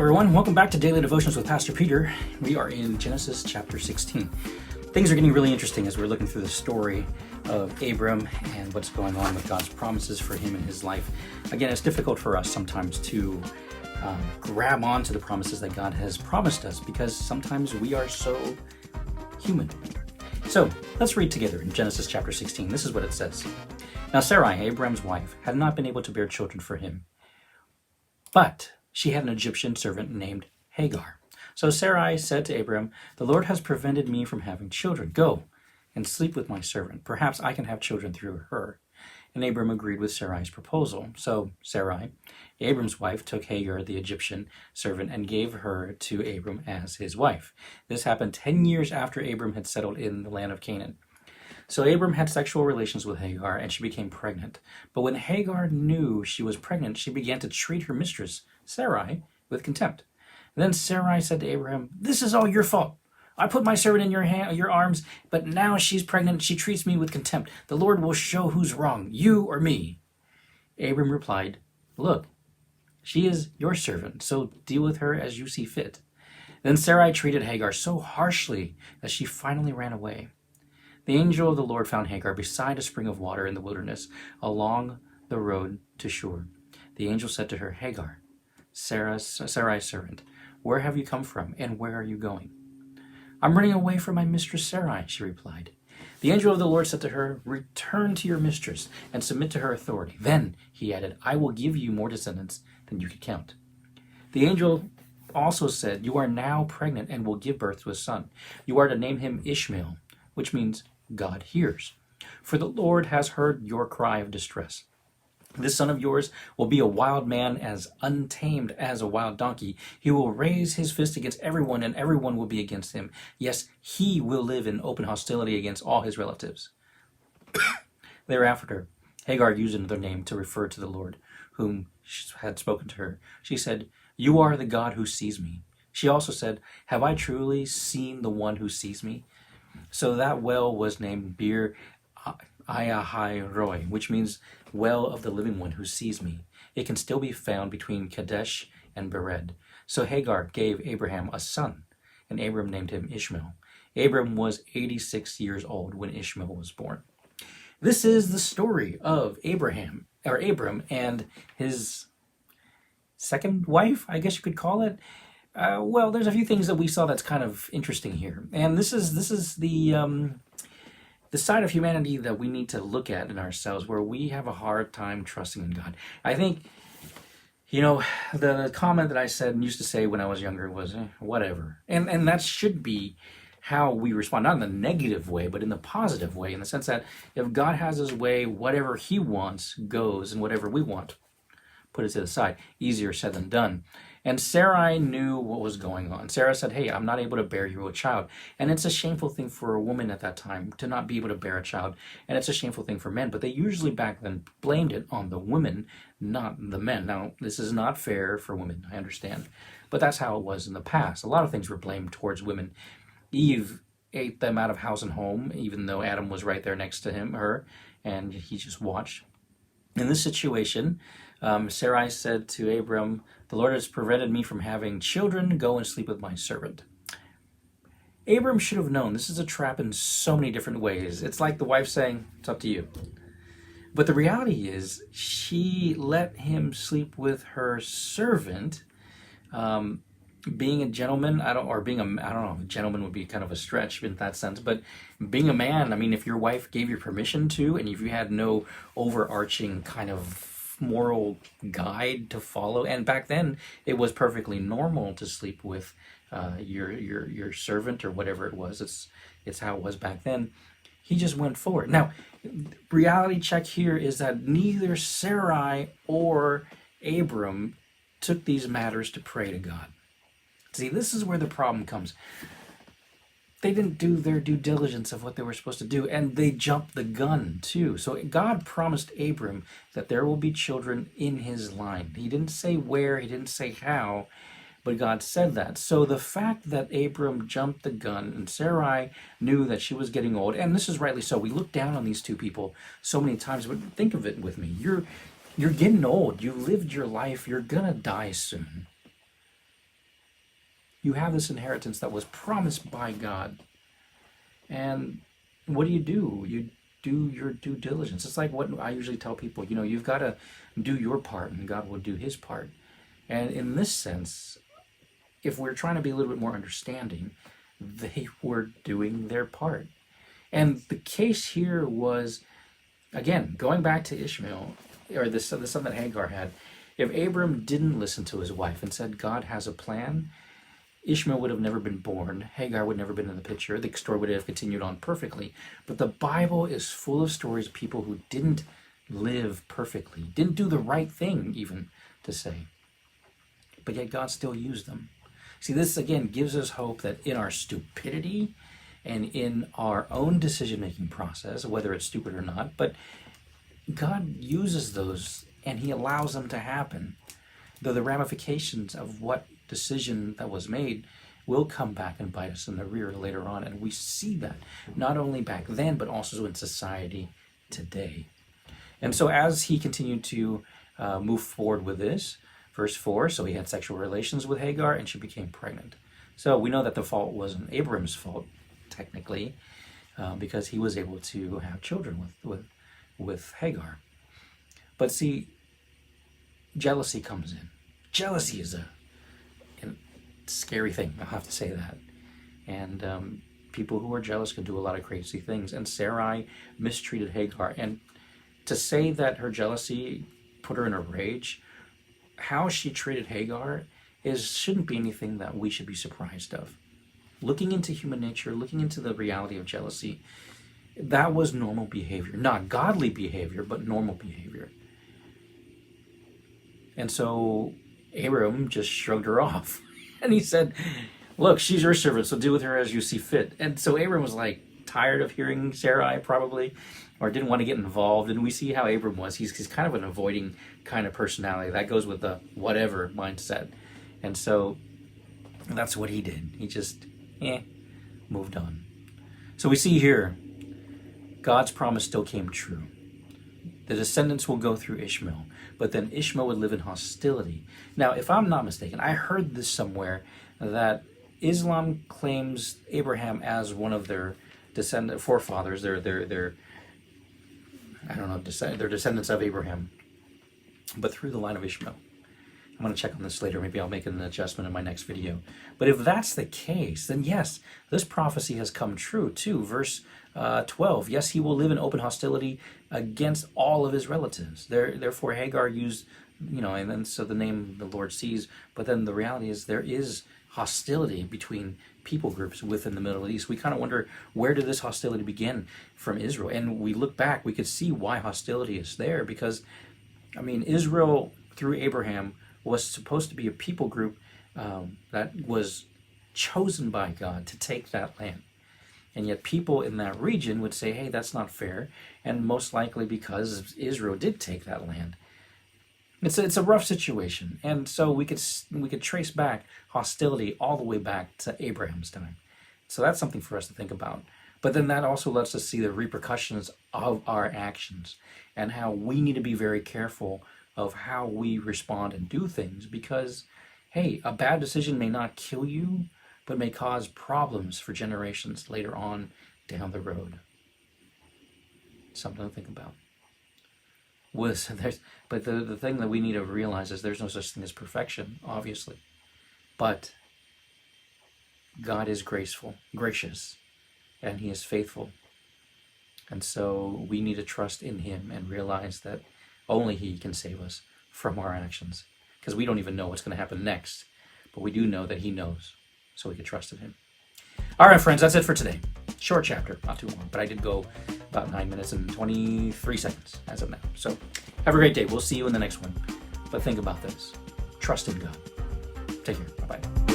everyone. Welcome back to Daily Devotions with Pastor Peter. We are in Genesis chapter 16. Things are getting really interesting as we're looking through the story of Abram and what's going on with God's promises for him in his life. Again, it's difficult for us sometimes to grab onto the promises that God has promised us because sometimes we are so human. So let's read together in Genesis chapter 16. This is what it says. Now Sarai, Abram's wife, had not been able to bear children for him, but she had an Egyptian servant named Hagar. So Sarai said to Abram, "The Lord has prevented me from having children. Go and sleep with my servant. Perhaps I can have children through her." And Abram agreed with Sarai's proposal. So Sarai, Abram's wife, took Hagar, the Egyptian servant, and gave her to Abram as his wife. This happened 10 years after Abram had settled in the land of Canaan. So Abram had sexual relations with Hagar, and she became pregnant. But when Hagar knew she was pregnant, she began to treat her mistress, Sarai, with contempt. And then Sarai said to Abraham, "This is all your fault. I put my servant in your arms, but now she's pregnant. She treats me with contempt. The Lord will show who's wrong, you or me." Abram replied, "Look, she is your servant, so deal with her as you see fit." Then Sarai treated Hagar so harshly that she finally ran away. The angel of the Lord found Hagar beside a spring of water in the wilderness along the road to Shur. The angel said to her, "Hagar, Sarai's servant, where have you come from and where are you going?" "I'm running away from my mistress Sarai," she replied. The angel of the Lord said to her, "Return to your mistress and submit to her authority. Then," he added, "I will give you more descendants than you can count." The angel also said, "You are now pregnant and will give birth to a son. You are to name him Ishmael," which means God hears. "For the Lord has heard your cry of distress. This son of yours will be a wild man, as untamed as a wild donkey. He will raise his fist against everyone, and everyone will be against him. Yes, he will live in open hostility against all his relatives." Thereafter, Hagar used another name to refer to the Lord, whom had spoken to her. She said, "You are the God who sees me." She also said, "Have I truly seen the one who sees me?" So that well was named Bir Ayahai Roy, which means well of the living one who sees me. It can still be found between Kadesh and Bered. So Hagar gave Abraham a son, and Abram named him Ishmael. Abram was 86 years old when Ishmael was born. This is the story of Abram and his second wife, I guess you could call it. Well, there's a few things that we saw that's kind of interesting here, and this is the side of humanity that we need to look at in ourselves, where we have a hard time trusting in God. I think, the comment that I said and used to say when I was younger was, whatever, and that should be how we respond, not in the negative way, but in the positive way, in the sense that if God has his way, whatever he wants goes, and whatever we want, put it to the side. Easier said than done. And Sarai knew what was going on. Sarah said, "Hey, I'm not able to bear you a child." And it's a shameful thing for a woman at that time to not be able to bear a child. And it's a shameful thing for men. But they usually back then blamed it on the women, not the men. Now, this is not fair for women, I understand. But that's how it was in the past. A lot of things were blamed towards women. Eve ate them out of house and home, even though Adam was right there next to her, and he just watched. In this situation, Sarai said to Abram, "The Lord has prevented me from having children. Go and sleep with my servant." Abram should have known this is a trap in so many different ways. It's like the wife saying, "It's up to you." But the reality is, she let him sleep with her servant. Being a gentleman, I don't know, gentleman would be kind of a stretch in that sense, but being a man, I mean, if your wife gave you permission to, and if you had no overarching kind of moral guide to follow, and back then it was perfectly normal to sleep with your servant or whatever it was. It's how it was back then. He just went forward. Now, reality check here is that neither Sarai or Abram took these matters to pray to God. See, this is where the problem comes. They didn't do their due diligence of what they were supposed to do, and they jumped the gun too. So God promised Abram that there will be children in his line. He didn't say where, he didn't say how, but God said that. So the fact that Abram jumped the gun and Sarai knew that she was getting old, and this is rightly so. We look down on these two people so many times, but think of it with me. You're getting old. You lived your life. You're gonna die soon. You have this inheritance that was promised by God. And what do? You do your due diligence. It's like what I usually tell people, you've got to do your part and God will do his part. And in this sense, if we're trying to be a little bit more understanding, they were doing their part. And the case here was, again, going back to Ishmael, or the son that Hagar had, if Abram didn't listen to his wife and said, God has a plan, Ishmael would have never been born. Hagar would never been in the picture. The story would have continued on perfectly. But the Bible is full of stories of people who didn't live perfectly, didn't do the right thing, even to say. But yet God still used them. See, this again gives us hope that in our stupidity and in our own decision-making process, whether it's stupid or not, but God uses those and he allows them to happen. Though the ramifications of what decision that was made will come back and bite us in the rear later on. And we see that not only back then, but also in society today. And so as he continued to move forward with this, verse 4, so he had sexual relations with Hagar and she became pregnant. So we know that the fault wasn't Abram's fault, technically, because he was able to have children with Hagar. But see, jealousy comes in. Jealousy is a scary thing, I'll have to say that. And people who are jealous can do a lot of crazy things. And Sarai mistreated Hagar. And to say that her jealousy put her in a rage, how she treated Hagar shouldn't be anything that we should be surprised of. Looking into human nature, looking into the reality of jealousy, that was normal behavior. Not godly behavior, but normal behavior. And so Abram just shrugged her off. And he said, look, she's your servant, so do with her as you see fit. And so Abram was like tired of hearing Sarai, probably, or didn't want to get involved. And we see how Abram was. He's kind of an avoiding kind of personality. That goes with the whatever mindset. And so that's what he did. He just, moved on. So we see here, God's promise still came true. The descendants will go through Ishmael, but then Ishmael would live in hostility. Now, if I'm not mistaken, I heard this somewhere that Islam claims Abraham as one of their forefathers. They're descendants of Abraham, but through the line of Ishmael. I'm going to check on this later. Maybe I'll make an adjustment in my next video. But if that's the case, then yes, this prophecy has come true too. Verse 12, yes, he will live in open hostility against all of his relatives. Therefore, Hagar used, and then so the name the Lord sees. But then the reality is there is hostility between people groups within the Middle East. We kind of wonder, where did this hostility begin from Israel? And we look back, we could see why hostility is there. Because, Israel, through Abraham, was supposed to be a people group that was chosen by God to take that land. And yet people in that region would say, hey, that's not fair. And most likely because Israel did take that land. It's a rough situation. And so we could trace back hostility all the way back to Abraham's time. So that's something for us to think about. But then that also lets us see the repercussions of our actions and how we need to be very careful of how we respond and do things, because, hey, a bad decision may not kill you, but may cause problems for generations later on down the road. Something to think about. But the thing that we need to realize is there's no such thing as perfection, obviously. But God is gracious, and he is faithful. And so we need to trust in him and realize that only he can save us from our actions, because we don't even know what's going to happen next, but we do know that he knows, so we can trust in him. All right, friends, that's it for today. Short chapter, not too long, but I did go about 9 minutes and 23 seconds as of now. So have a great day. We'll see you in the next one. But think about this. Trust in God. Take care. Bye-bye.